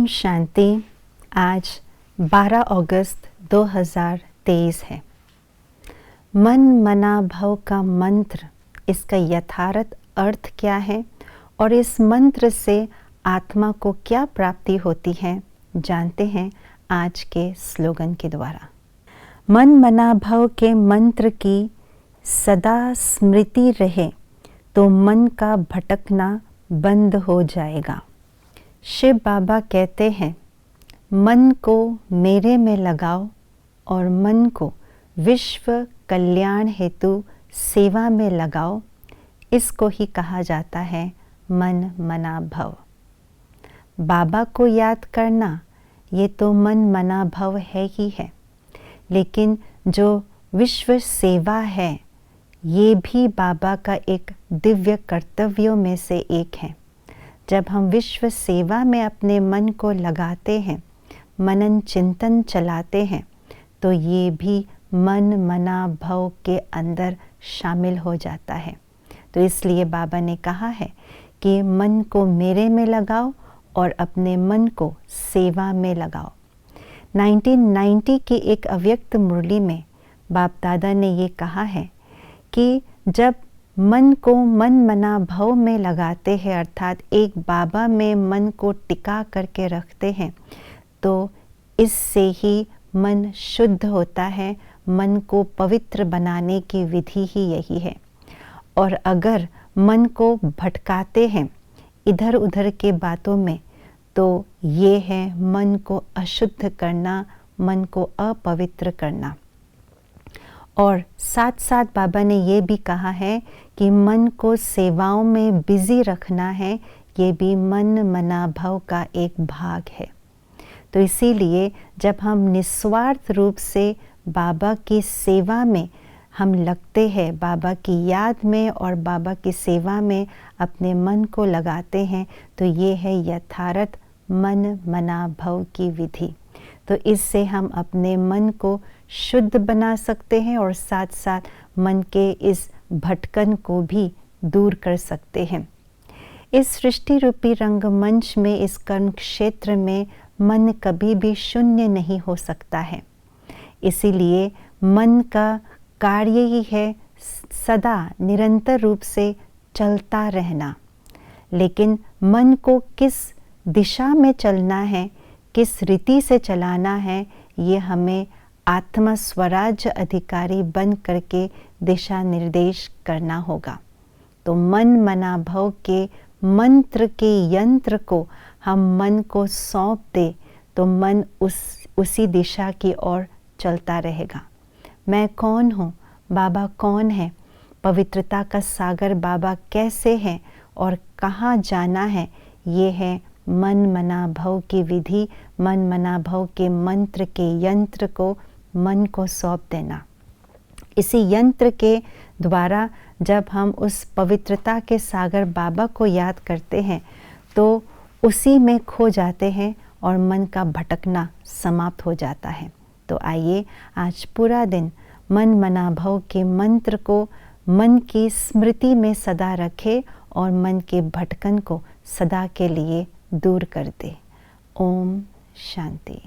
शांति। आज 12 अगस्त 2023 है। मन मना भव का मंत्र, इसका यथार्थ अर्थ क्या है और इस मंत्र से आत्मा को क्या प्राप्ति होती है, जानते हैं आज के स्लोगन के द्वारा। मन मना भव के मंत्र की सदा स्मृति रहे तो मन का भटकना बंद हो जाएगा। शिव बाबा कहते हैं, मन को मेरे में लगाओ और मन को विश्व कल्याण हेतु सेवा में लगाओ। इसको ही कहा जाता है मन मना भव। बाबा को याद करना ये तो मन मना भव है ही है, लेकिन जो विश्व सेवा है ये भी बाबा का एक दिव्य कर्तव्यों में से एक है। जब हम विश्व सेवा में अपने मन को लगाते हैं, मनन चिंतन चलाते हैं, तो ये भी मन मना भव के अंदर शामिल हो जाता है। तो इसलिए बाबा ने कहा है कि मन को मेरे में लगाओ और अपने मन को सेवा में लगाओ। 1990 की एक अव्यक्त मुरली में बाप दादा ने ये कहा है कि जब मन को मन मना भव में लगाते हैं, अर्थात एक बाबा में मन को टिका करके रखते हैं, तो इससे ही मन शुद्ध होता है। मन को पवित्र बनाने की विधि ही यही है। और अगर मन को भटकाते हैं इधर उधर के बातों में, तो ये है मन को अशुद्ध करना, मन को अपवित्र करना। और साथ साथ बाबा ने ये भी कहा है कि मन को सेवाओं में बिजी रखना है, ये भी मन मना भव का एक भाग है। तो इसीलिए जब हम निस्वार्थ रूप से बाबा की सेवा में हम लगते हैं, बाबा की याद में और बाबा की सेवा में अपने मन को लगाते हैं, तो ये है यथार्थ मन मना भव की विधि। तो इससे हम अपने मन को शुद्ध बना सकते हैं और साथ साथ मन के इस भटकन को भी दूर कर सकते हैं। इस सृष्टि रूपी रंगमंच में, इस कर्म क्षेत्र में मन कभी भी शून्य नहीं हो सकता है। इसीलिए मन का कार्य ही है सदा निरंतर रूप से चलता रहना। लेकिन मन को किस दिशा में चलना है, किस रीति से चलाना है, ये हमें आत्मा स्वराज्य अधिकारी बन करके दिशा निर्देश करना होगा। तो मन मना भव के मंत्र के यंत्र को हम मन को सौंप दे तो मन उसी दिशा की ओर चलता रहेगा। मैं कौन हूँ, बाबा कौन है, पवित्रता का सागर बाबा कैसे हैं और कहाँ जाना है, ये है मन मना भव की विधि। मन मना भव के मंत्र के यंत्र को मन को सौंप देना। इसी यंत्र के द्वारा जब हम उस पवित्रता के सागर बाबा को याद करते हैं, तो उसी में खो जाते हैं और मन का भटकना समाप्त हो जाता है। तो आइए आज पूरा दिन मन मना भव के मंत्र को मन की स्मृति में सदा रखें और मन के भटकन को सदा के लिए दूर कर दे। ओम शांति।